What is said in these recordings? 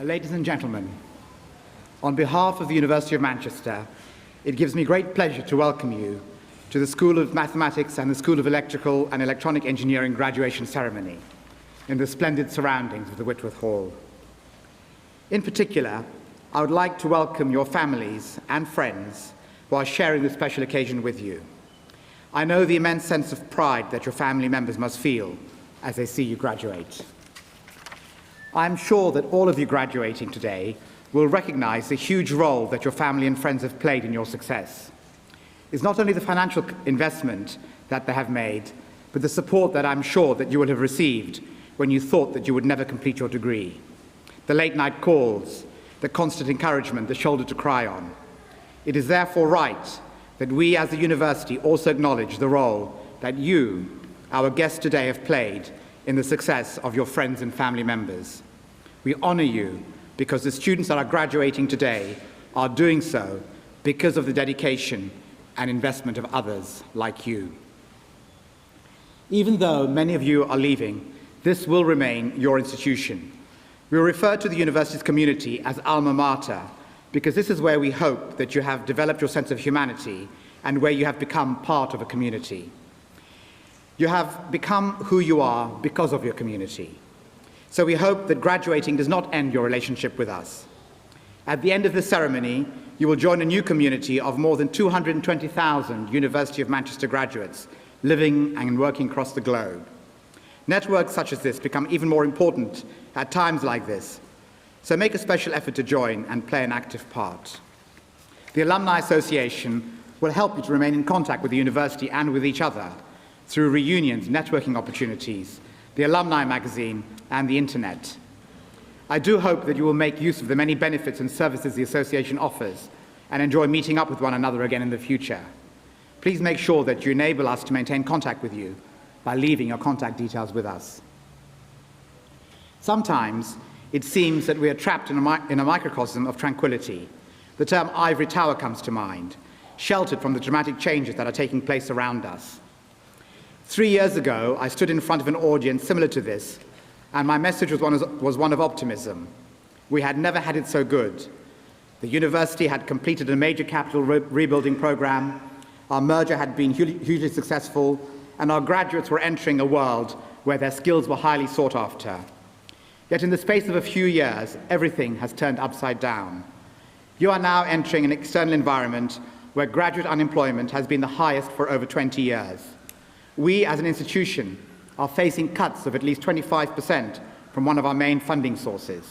Ladies and gentlemen, on behalf of the University of Manchester, it gives me great pleasure to welcome you to the School of Mathematics and the School of Electrical and Electronic Engineering graduation ceremony in the splendid surroundings of the Whitworth Hall. In particular, I would like to welcome your families and friends who are sharing this special occasion with you. I know the immense sense of pride that your family members must feel as they see you graduate. I'm sure that all of you graduating today will recognize the huge role that your family and friends have played in your success. It's not only the financial investment that they have made, but the support that I'm sure that you will have received when you thought that you would never complete your degree. The late-night calls, the constant encouragement, the shoulder to cry on. It is therefore right that we as a university also acknowledge the role that you, our guests today, have played in the success of your friends and family members. We honor you because the students that are graduating today are doing so because of the dedication and investment of others like you. Even though many of you are leaving, this will remain your institution. We refer to the university's community as alma mater because this is where we hope that you have developed your sense of humanity and where you have become part of a community. You have become who you are because of your community. So we hope that graduating does not end your relationship with us. At the end of this ceremony, you will join a new community of more than 220,000 University of Manchester graduates living and working across the globe. Networks such as this become even more important at times like this, so make a special effort to join and play an active part. The Alumni Association will help you to remain in contact with the university and with each other through reunions, networking opportunities, the alumni magazine, and the internet. I do hope that you will make use of the many benefits and services the association offers and enjoy meeting up with one another again in the future. Please make sure that you enable us to maintain contact with you by leaving your contact details with us. Sometimes it seems that we are trapped in a microcosm of tranquility. The term ivory tower comes to mind, sheltered from the dramatic changes that are taking place around us. 3 years ago, I stood in front of an audience similar to this, and my message was one of optimism. We had never had it so good. The university had completed a major capital rebuilding program, our merger had been hugely successful, and our graduates were entering a world where their skills were highly sought after. Yet in the space of a few years, everything has turned upside down. You are now entering an external environment where graduate unemployment has been the highest for over 20 years. We as an institution are facing cuts of at least 25% from one of our main funding sources.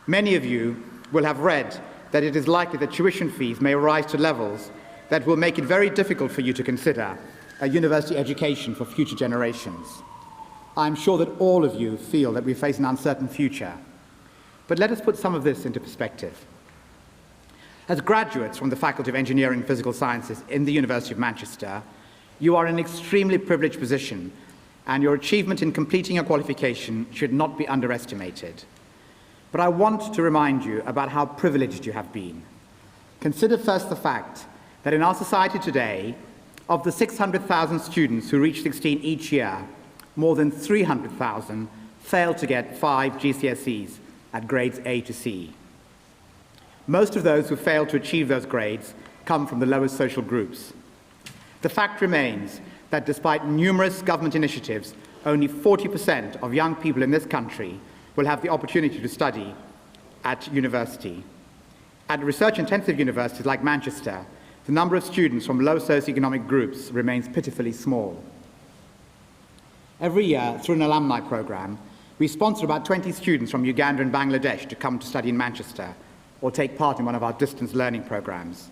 Many of you will have read that it is likely that tuition fees may rise to levels that will make it very difficult for you to consider a university education for future generations. I'm sure that all of you feel that we face an uncertain future. But let us put some of this into perspective. As graduates from the Faculty of Engineering and Physical Sciences in the University of Manchester, you are in an extremely privileged position, and your achievement in completing your qualification should not be underestimated. But I want to remind you about how privileged you have been. Consider first the fact that in our society today, of the 600,000 students who reach 16 each year, more than 300,000 fail to get 5 GCSEs at grades A to C. Most of those who fail to achieve those grades come from the lowest social groups. The fact remains that despite numerous government initiatives, only 40% of young people in this country will have the opportunity to study at university. At research-intensive universities like Manchester, the number of students from low socioeconomic groups remains pitifully small. Every year, through an alumni program, we sponsor about 20 students from Uganda and Bangladesh to come to study in Manchester or take part in one of our distance learning programs.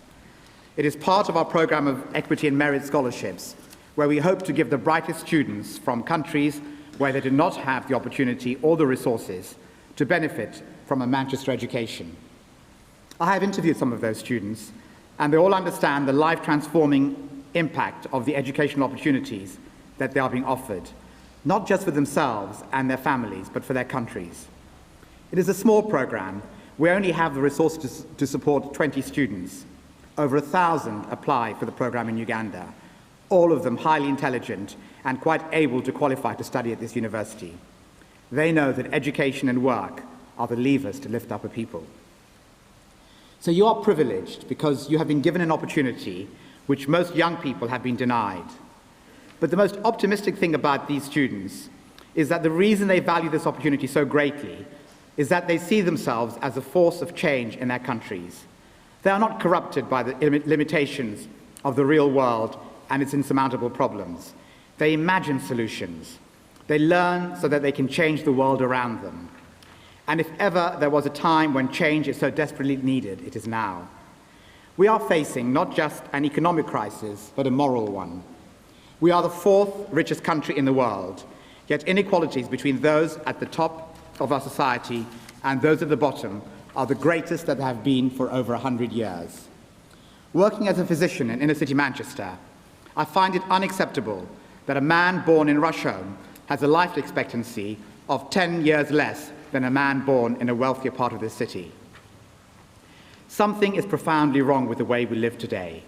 It is part of our program of equity and merit scholarships, where we hope to give the brightest students from countries where they do not have the opportunity or the resources to benefit from a Manchester education. I have interviewed some of those students, and they all understand the life-transforming impact of the educational opportunities that they are being offered, not just for themselves and their families, but for their countries. It is a small program. We only have the resources to support 20 students. Over 1,000 apply for the program in Uganda, all of them highly intelligent and quite able to qualify to study at this university. They know that education and work are the levers to lift up a people. So you are privileged because you have been given an opportunity which most young people have been denied. But the most optimistic thing about these students is that the reason they value this opportunity so greatly is that they see themselves as a force of change in their countries. They are not corrupted by the limitations of the real world and its insurmountable problems. They imagine solutions. They learn so that they can change the world around them. And if ever there was a time when change is so desperately needed, it is now. We are facing not just an economic crisis, but a moral one. We are the fourth richest country in the world, yet inequalities between those at the top of our society and those at the bottom are the greatest that there have been for over 100 years. Working as a physician in inner-city Manchester, I find it unacceptable that a man born in Rusholme has a life expectancy of 10 years less than a man born in a wealthier part of this city. Something is profoundly wrong with the way we live today.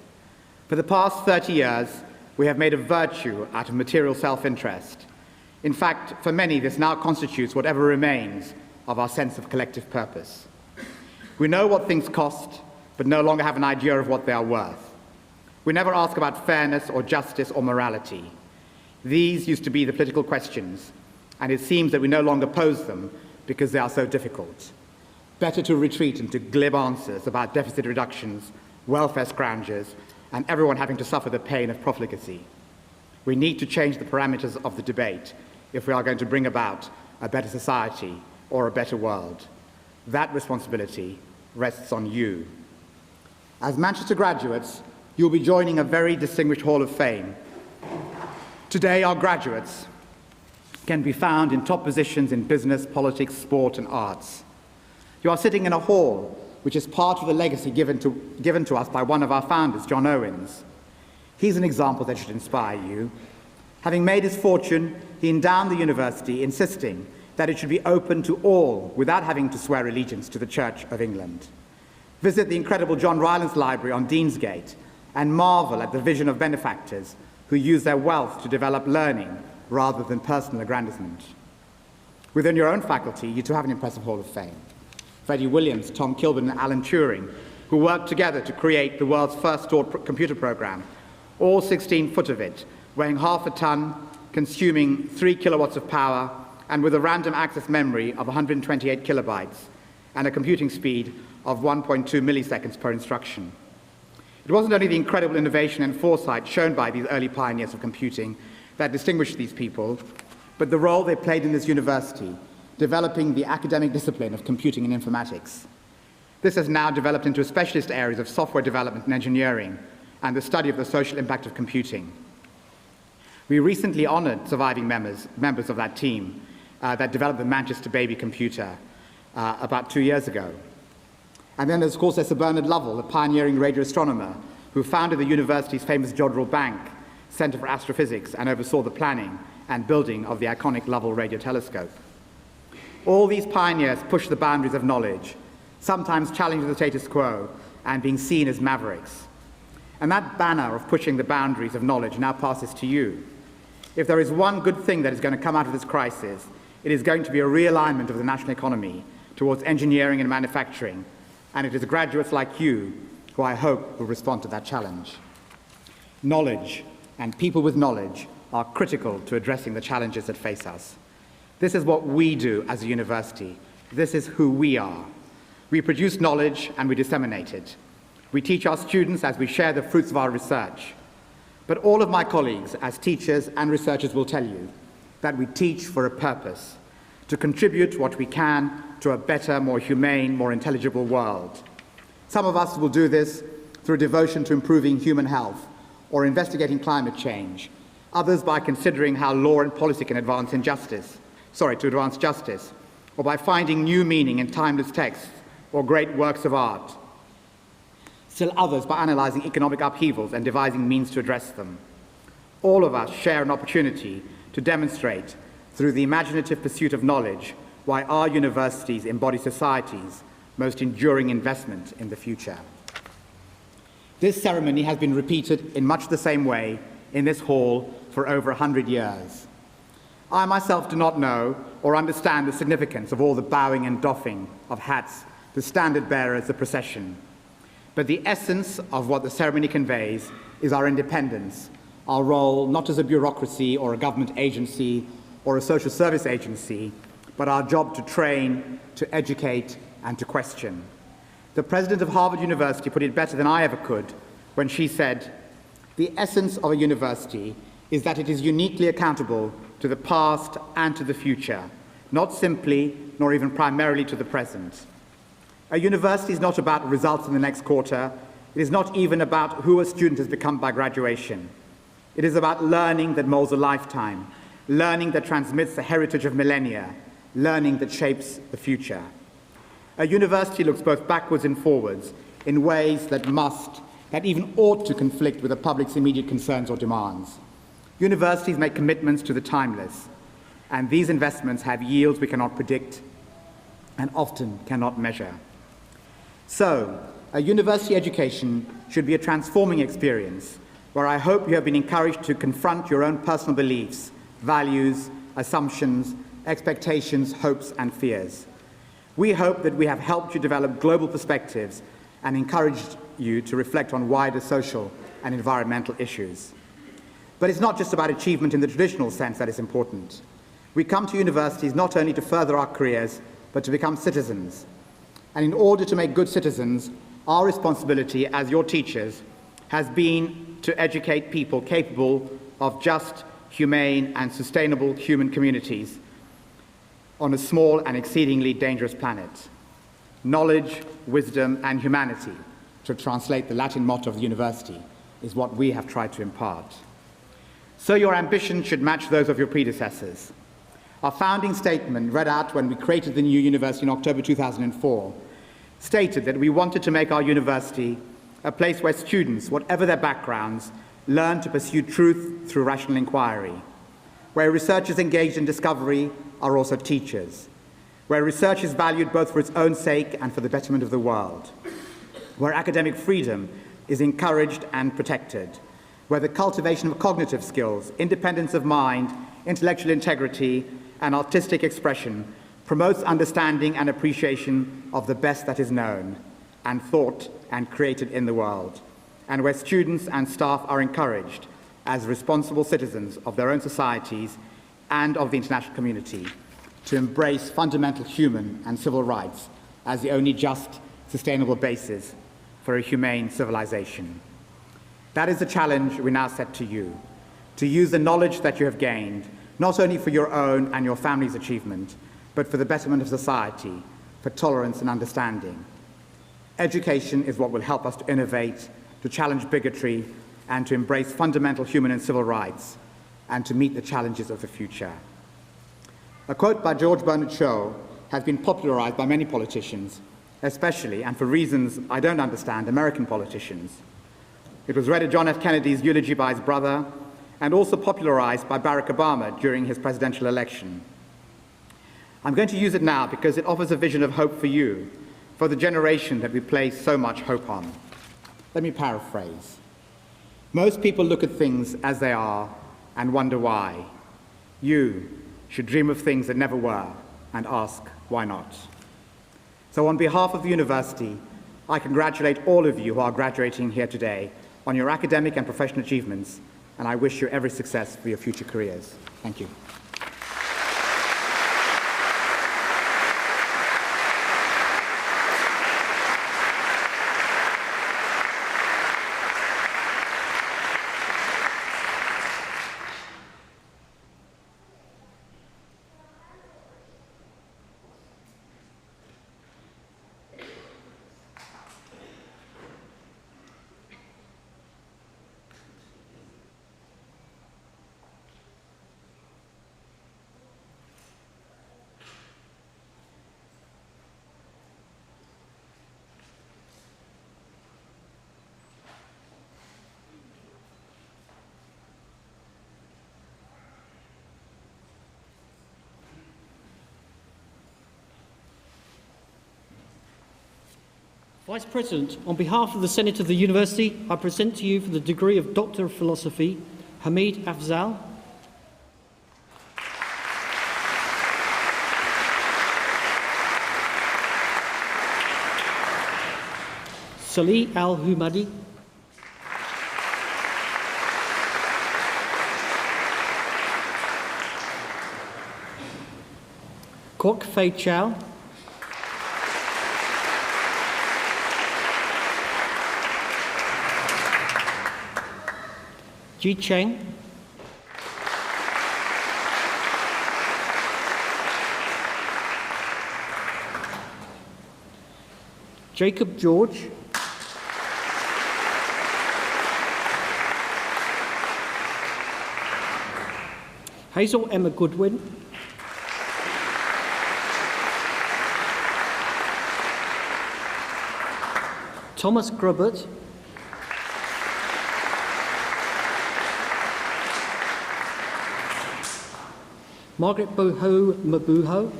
For the past 30 years, we have made a virtue out of material self-interest. In fact, for many, this now constitutes whatever remains of our sense of collective purpose. We know what things cost, but no longer have an idea of what they are worth. We never ask about fairness or justice or morality. These used to be the political questions, and it seems that we no longer pose them because they are so difficult. Better to retreat into glib answers about deficit reductions, welfare scroungers, and everyone having to suffer the pain of profligacy. We need to change the parameters of the debate if we are going to bring about a better society or a better world. That responsibility rests on you. As Manchester graduates, you'll be joining a very distinguished Hall of Fame. Today, our graduates can be found in top positions in business, politics, sport, and arts. You are sitting in a hall which is part of the legacy given to us by one of our founders, John Owens. He's an example that should inspire you. Having made his fortune, he endowed the university, insisting that it should be open to all without having to swear allegiance to the Church of England. Visit the incredible John Rylands Library on Deansgate and marvel at the vision of benefactors who use their wealth to develop learning rather than personal aggrandizement. Within your own faculty, you too have an impressive Hall of Fame. Freddie Williams, Tom Kilburn, and Alan Turing, who worked together to create the world's first stored computer program, all 16 foot of it, weighing half a ton, consuming 3 kilowatts of power, and with a random access memory of 128 kilobytes, and a computing speed of 1.2 milliseconds per instruction. It wasn't only the incredible innovation and foresight shown by these early pioneers of computing that distinguished these people, but the role they played in this university, developing the academic discipline of computing and informatics. This has now developed into specialist areas of software development and engineering and the study of the social impact of computing. We recently honored surviving members of that team that developed the Manchester baby computer about 2 years ago. And then there's, of course, Sir Bernard Lovell, the pioneering radio astronomer who founded the university's famous Jodrell Bank Centre for Astrophysics and oversaw the planning and building of the iconic Lovell radio telescope. All these pioneers pushed the boundaries of knowledge, sometimes challenging the status quo and being seen as mavericks. And that banner of pushing the boundaries of knowledge now passes to you. If there is one good thing that is going to come out of this crisis, it is going to be a realignment of the national economy towards engineering and manufacturing, and it is graduates like you who I hope will respond to that challenge. Knowledge and people with knowledge are critical to addressing the challenges that face us. This is what we do as a university. This is who we are. We produce knowledge and we disseminate it. We teach our students as we share the fruits of our research. But all of my colleagues as teachers and researchers will tell you that we teach for a purpose, to contribute what we can to a better, more humane, more intelligible world. Some of us will do this through devotion to improving human health or investigating climate change, others by considering how law and policy can advance justice, or by finding new meaning in timeless texts or great works of art. Still others by analysing economic upheavals and devising means to address them. All of us share an opportunity to demonstrate, through the imaginative pursuit of knowledge, why our universities embody society's most enduring investment in the future. This ceremony has been repeated in much the same way in this hall for over 100 years. I myself do not know or understand the significance of all the bowing and doffing of hats, the standard bearers, the procession. But the essence of what the ceremony conveys is our independence, our role not as a bureaucracy or a government agency or a social service agency, but our job to train, to educate, and to question. The president of Harvard University put it better than I ever could when she said, "The essence of a university is that it is uniquely accountable to the past and to the future, not simply nor even primarily to the present." A university is not about results in the next quarter. It is not even about who a student has become by graduation. It is about learning that molds a lifetime, learning that transmits the heritage of millennia, learning that shapes the future. A university looks both backwards and forwards in ways that even ought to conflict with the public's immediate concerns or demands. Universities make commitments to the timeless, and these investments have yields we cannot predict and often cannot measure. So, a university education should be a transforming experience where I hope you have been encouraged to confront your own personal beliefs, values, assumptions, expectations, hopes, and fears. We hope that we have helped you develop global perspectives and encouraged you to reflect on wider social and environmental issues. But it's not just about achievement in the traditional sense that is important. We come to universities not only to further our careers, but to become citizens. And in order to make good citizens, our responsibility as your teachers has been to educate people capable of just, humane, and sustainable human communities on a small and exceedingly dangerous planet. Knowledge, wisdom, and humanity, to translate the Latin motto of the university, is what we have tried to impart. So your ambition should match those of your predecessors. Our founding statement, read out when we created the new university in October 2004, stated that we wanted to make our university a place where students, whatever their backgrounds, learn to pursue truth through rational inquiry, where researchers engaged in discovery are also teachers, where research is valued both for its own sake and for the betterment of the world, where academic freedom is encouraged and protected, where the cultivation of cognitive skills, independence of mind, intellectual integrity, and artistic expression promotes understanding and appreciation of the best that is known and thought and created in the world, and where students and staff are encouraged as responsible citizens of their own societies and of the international community to embrace fundamental human and civil rights as the only just, sustainable basis for a humane civilization. That is the challenge we now set to you, to use the knowledge that you have gained, not only for your own and your family's achievement, but for the betterment of society, for tolerance and understanding. Education is what will help us to innovate, to challenge bigotry, and to embrace fundamental human and civil rights, and to meet the challenges of the future. A quote by George Bernard Shaw has been popularized by many politicians, especially, and for reasons I don't understand, American politicians. It was read at John F. Kennedy's eulogy by his brother, and also popularized by Barack Obama during his presidential election. I'm going to use it now because it offers a vision of hope for you, for the generation that we place so much hope on. Let me paraphrase. Most people look at things as they are and wonder why. You should dream of things that never were and ask why not. So on behalf of the university, I congratulate all of you who are graduating here today on your academic and professional achievements, and I wish you every success for your future careers. Thank you. Vice President, on behalf of the Senate of the University, I present to you for the degree of Doctor of Philosophy, Hamid Afzal. Salih Al-Humadi, Kwok Fei Chow, Ji Cheng, Jacob George, Hazel Emma Goodwin, Thomas Grubert, Margaret Boho Mabuho,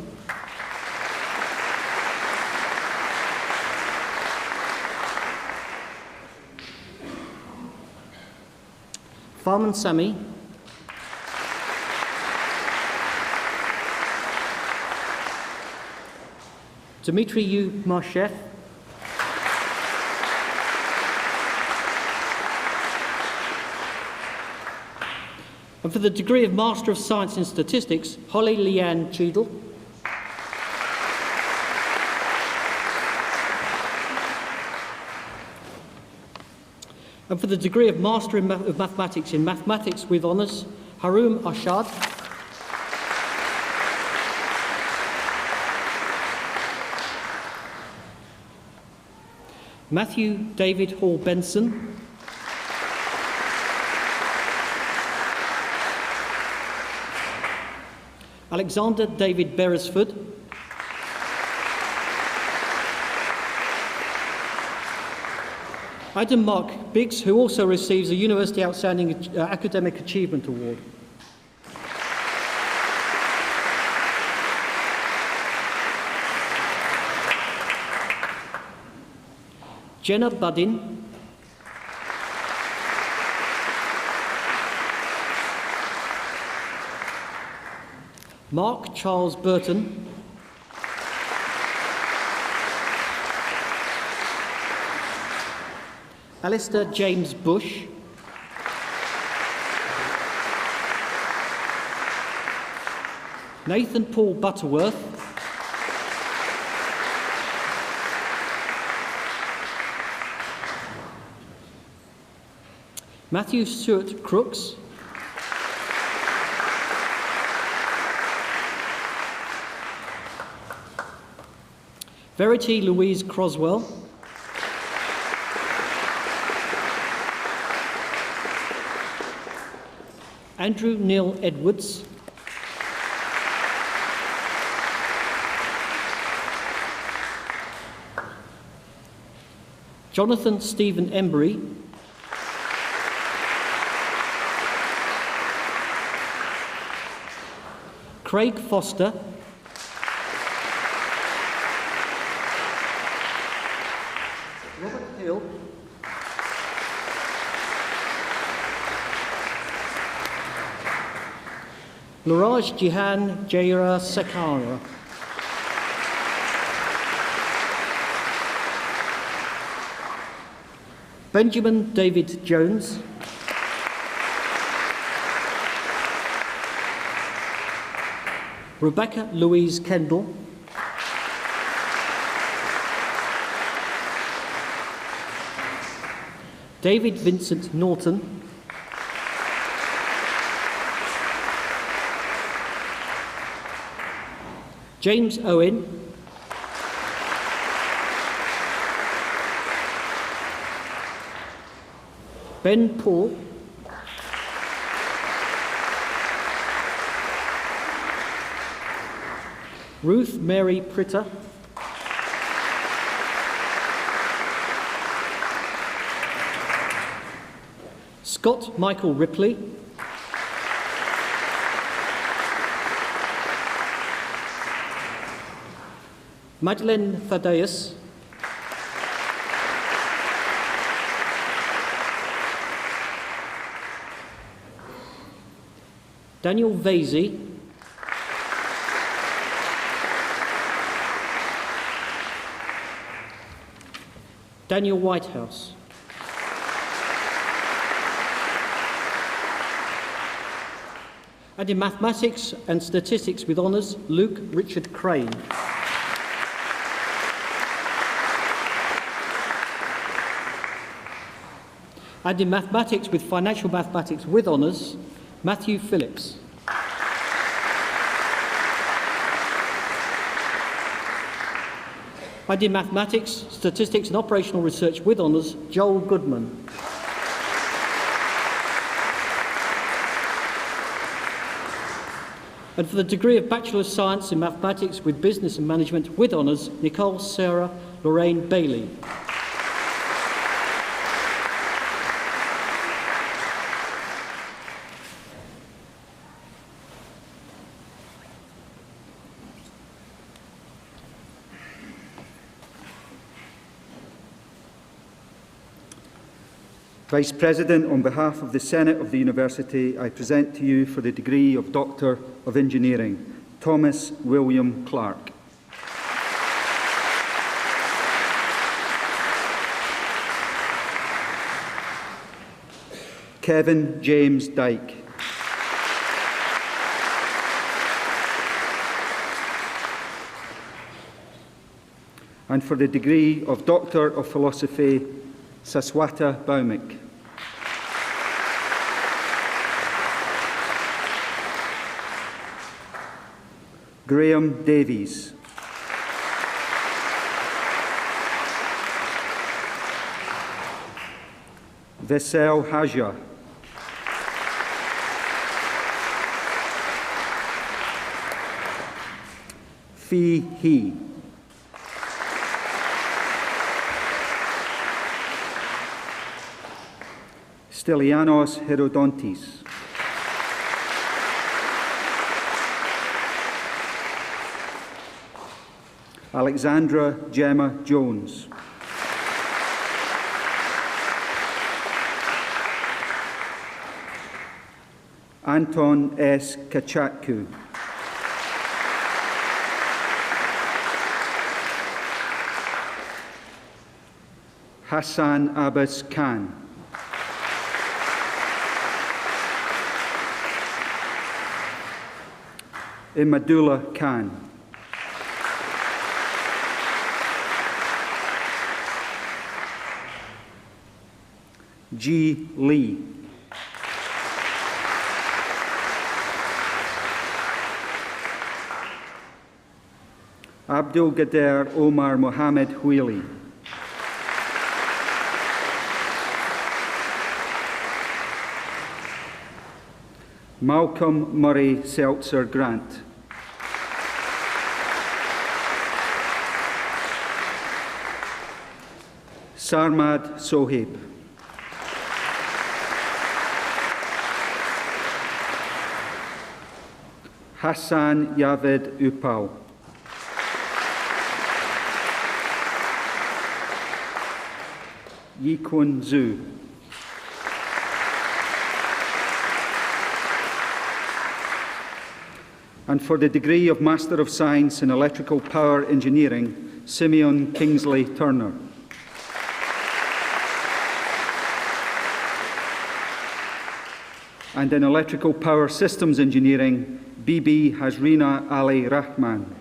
Farman Sami, Dmitry U. Marshev, and for the degree of Master of Science in Statistics, Holly Leanne Cheadle. And for the degree of Master of Mathematics in Mathematics with Honours, Haroum Arshad. Matthew David Hall Benson. Alexander David Beresford. Adam Mark Biggs, who also receives a University Outstanding Academic Achievement Award. Jenna Buddin. Mark Charles Burton. Alistair James Bush. Nathan Paul Butterworth. Matthew Stewart Crooks. Verity Louise Croswell. Andrew Neil Edwards. Jonathan Stephen Embry. Craig Foster. Robert Hill. Luraj Jihan Jaira Sekara. Benjamin David Jones. Rebecca Louise Kendall. David Vincent Norton. James Owen. Ben Paul. Ruth Mary Pritter. Scott Michael Ripley. Madeleine Thaddeus. Daniel Vasey. Daniel Whitehouse. And in Mathematics and Statistics with Honours, Luke Richard Crane. And in Mathematics with Financial Mathematics with Honours, Matthew Phillips. And in Mathematics, Statistics and Operational Research with Honours, Joel Goodman. And for the degree of Bachelor of Science in Mathematics with Business and Management with Honours, Nicole Sarah Lorraine Bailey. Vice President, on behalf of the Senate of the University, I present to you for the degree of Doctor of Engineering, Thomas William Clark. Kevin James Dyke. And for the degree of Doctor of Philosophy, Saswata Baumik. Graham Davies. Vesel Haja. Fee He. Stylianos Herodontis. Alexandra Gemma Jones. Anton S. Kachatku. Hassan Abbas Khan. Imadullah Khan. G. Lee. Abdul Gader Omar Mohammed Huili. Malcolm Murray Seltzer Grant. Sarmad Sohaib. Hassan Yaved Upal. Yikwon Zhu. And for the degree of Master of Science in Electrical Power Engineering, Simeon Kingsley Turner. And in Electrical Power Systems Engineering, Bibi Hazrina Ali Rahman.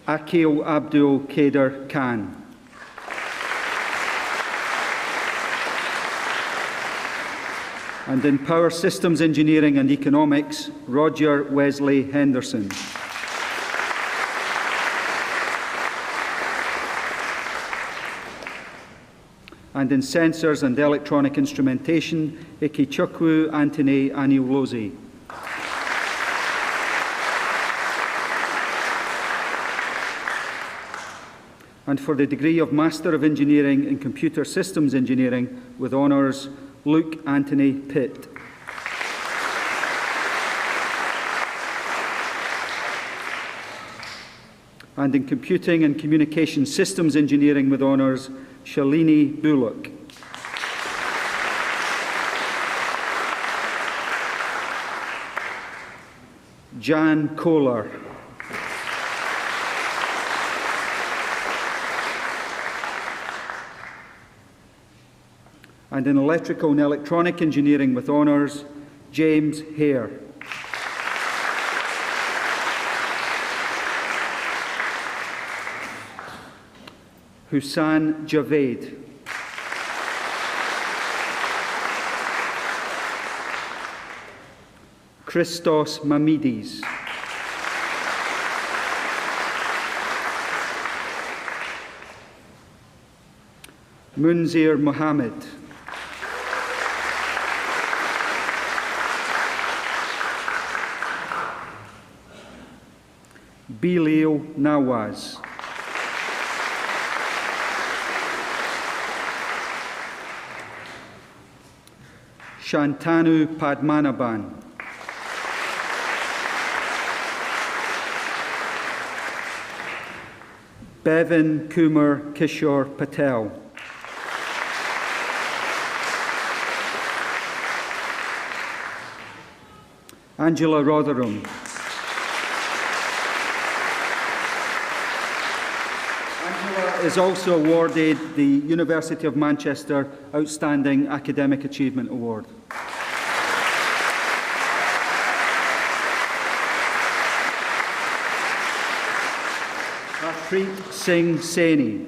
Akil Abdul Kader Khan. And in Power Systems Engineering and Economics, Roger Wesley Henderson. And in Sensors and Electronic Instrumentation, Ikichukwu Anthony Aniulozi. And for the degree of Master of Engineering in Computer Systems Engineering with honours, Luke Anthony Pitt. And in Computing and Communication Systems Engineering with honours, Shalini Bullock. Jan Kohler. And in electrical and electronic engineering with honours, James Hare. Hussan Javed. Christos Mamidis. Munzir Mohammed. Bilal Nawaz. Shantanu Padmanabhan. Bevan Kumar Kishore Patel. Angela Rotherham. Angela is also awarded the University of Manchester Outstanding Academic Achievement Award. Harpreet Singh Saini.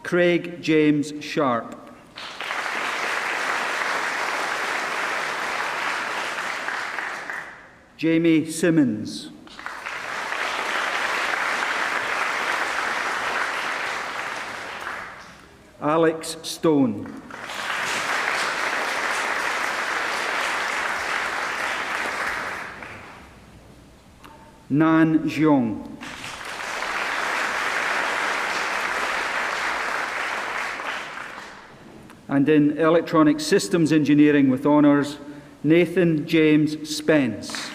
Craig James Sharp. Jamie Simmons. Alex Stone. Nan Jiong. And in Electronic Systems Engineering with honours, Nathan James Spence.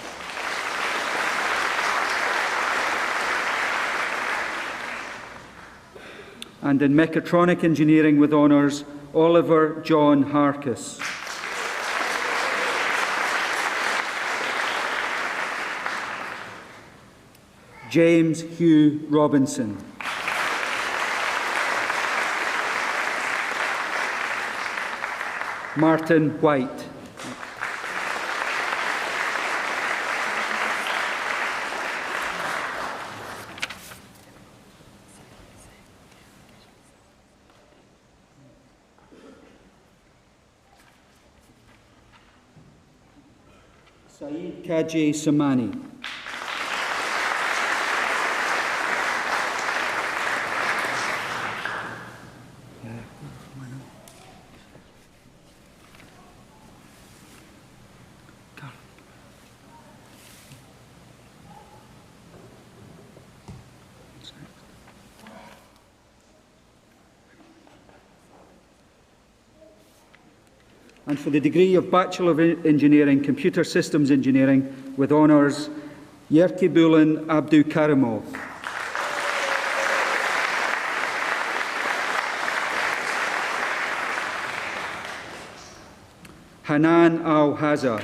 And in Mechatronic Engineering with honours, Oliver John Harkis. James Hugh Robinson. Martin White. Saeed Kaji Samani. And for the degree of Bachelor of Engineering, Computer Systems Engineering with honours, Yerkebulin Abdu Karimov. Hanan Al-Haza.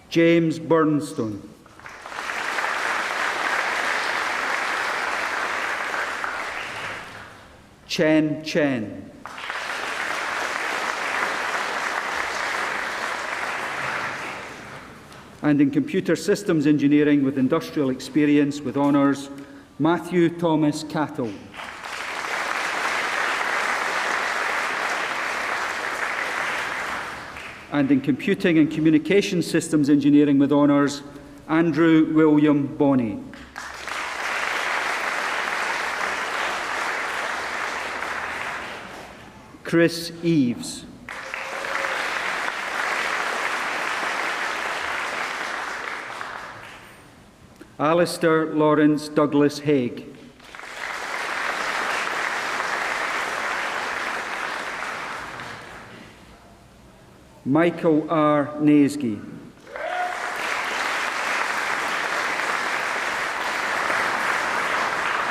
James Burnstone. Chen Chen. And in Computer Systems Engineering with industrial experience with honours, Matthew Thomas Cattle. And in Computing and Communication Systems Engineering with honours, Andrew William Bonney. Chris Eves. Alistair Lawrence Douglas Haig. Michael R. Naisgy.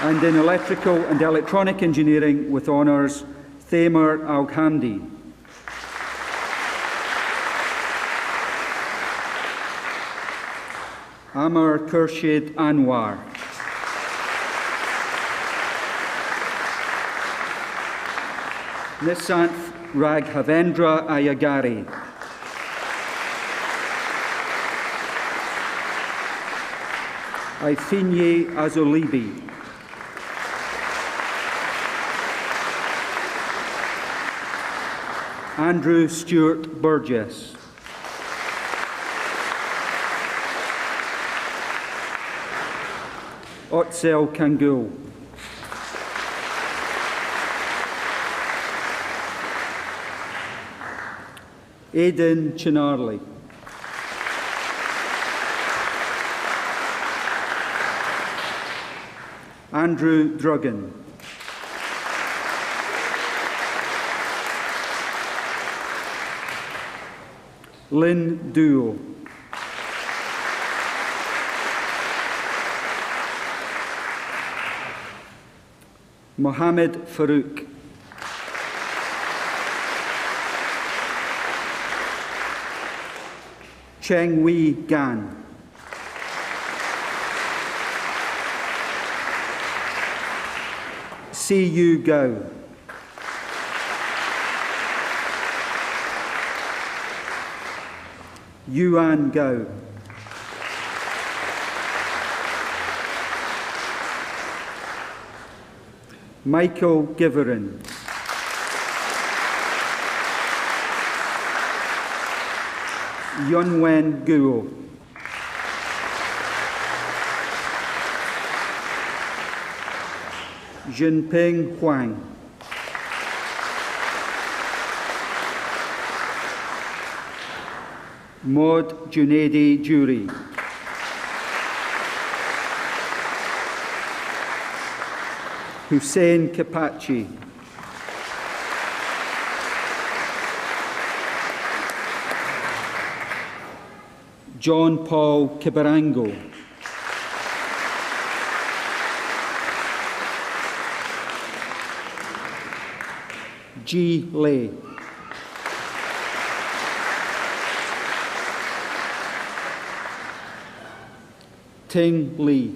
And in electrical and electronic engineering with honours, Thamer Al-Hamdi. Amar Khurshid Anwar. Nisanth Raghavendra Ayagari. Ifinye Azolibi. Andrew Stewart Burgess. Otzel Kangul. Aidan Chinarley. Andrew Druggan. Lynn Duo. Mohammed Farouk. Cheng Wei Gan. Si Yu Gao. Yuan Gao. Michael Giverin. Yunwen Guo. Jinping Huang. Maud Junaidi Juri. Hussein Kapachi. John Paul Kibarango. Ji Lei. Ting Li.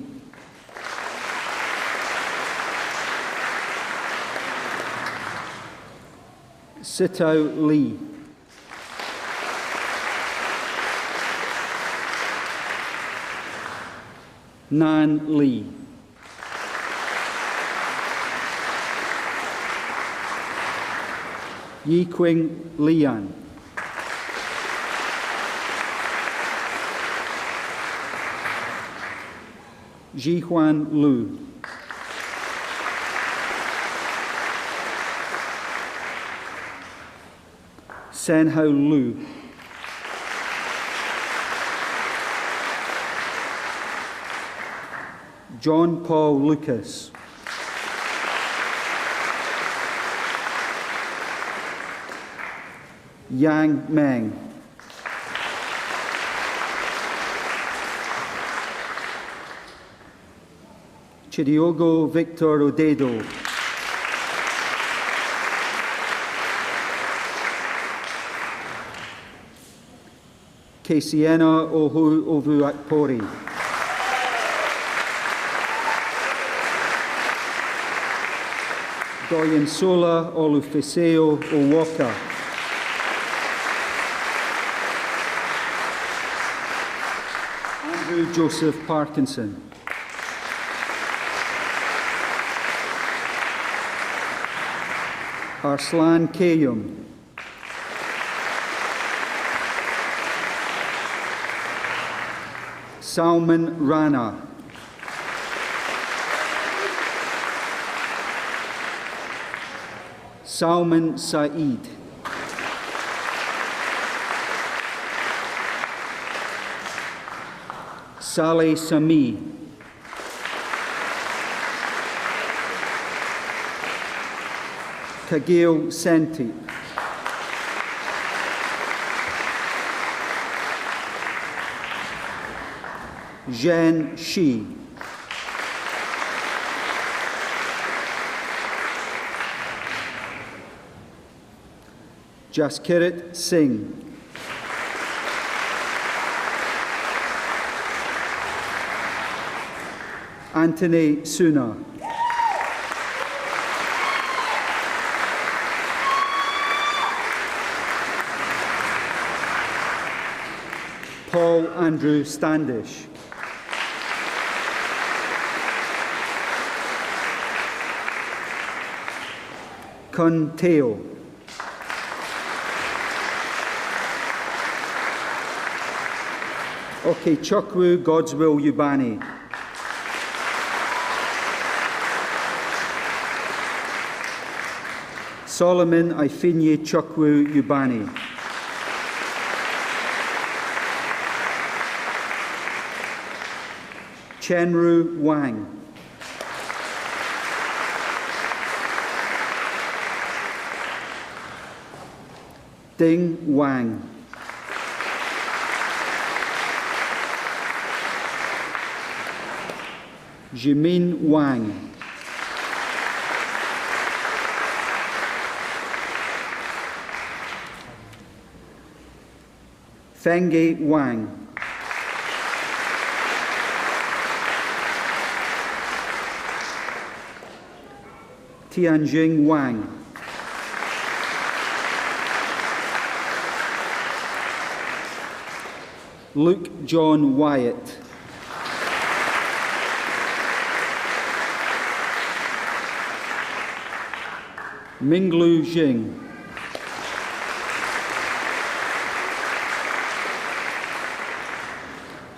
Sitao Li. Nan Li. Yiqing Lian. Jihuan Lu. Senhao Lu. John Paul Lucas. Yang Meng. Chidiogo Victor Odedo. Kesiena Ohu Ovuakpori. Doyensola Olufiseo Owoka. Andrew Joseph Parkinson. Arslan Kayum. Salman Rana. Salman Saeed. Saleh Sami. Kagil Senti. Zhen Shi. Jaskirat Singh. Anthony Suna. Paul Andrew Standish. Kun Teo. Oke Chukwu Godswill Ubani. Solomon Ifinye Chukwu Ubani. Chenru Wang. Ding Wang. Jimin Wang. Fenge Wang. Tianjing Wang. Luke John Wyatt. Minglu Jing.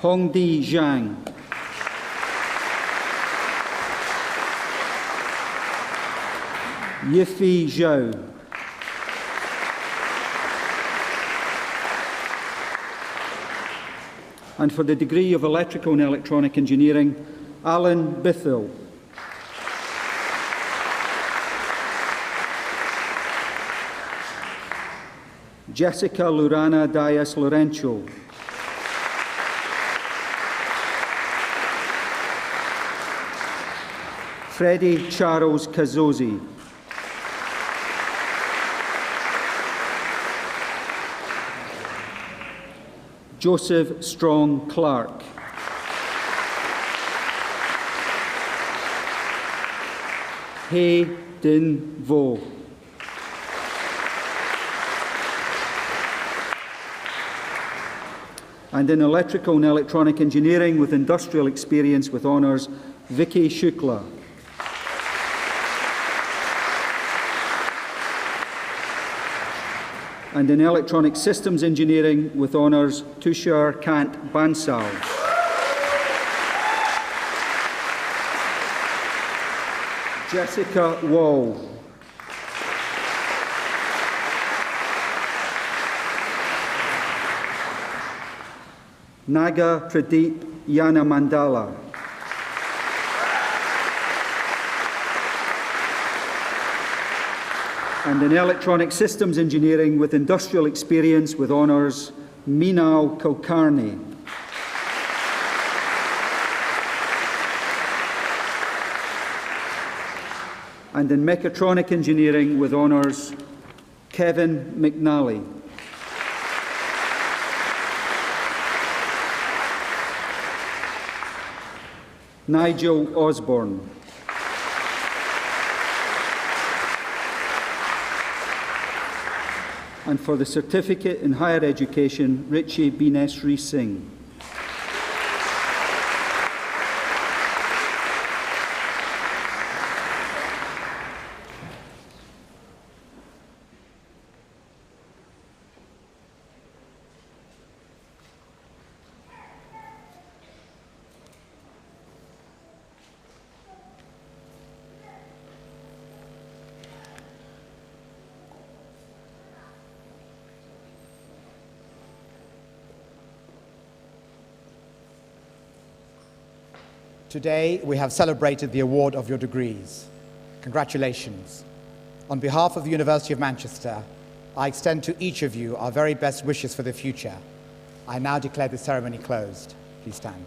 Hongdi Zhang. Yifi Zhou. And for the degree of Electrical and Electronic Engineering, Alan Bithell. Jessica Lurana Dias Lorenzo. Freddie Charles Kazozi. Joseph Strong Clark. He Din Vo. And in Electrical and Electronic Engineering with Industrial Experience with Honours, Vicky Shukla. And in Electronic Systems Engineering with Honours, Tushar Kant Bansal. Jessica Wall. Naga Pradeep Yanamandala. And in Electronic Systems Engineering with Industrial Experience with Honours, Meenal Kulkarni. And in Mechatronic Engineering with Honours, Kevin McNally. Nigel Osborne. And for the Certificate in Higher Education, Richie Binesri Singh. Today, we have celebrated the award of your degrees. Congratulations. On behalf of the University of Manchester, I extend to each of you our very best wishes for the future. I now declare the ceremony closed. Please stand.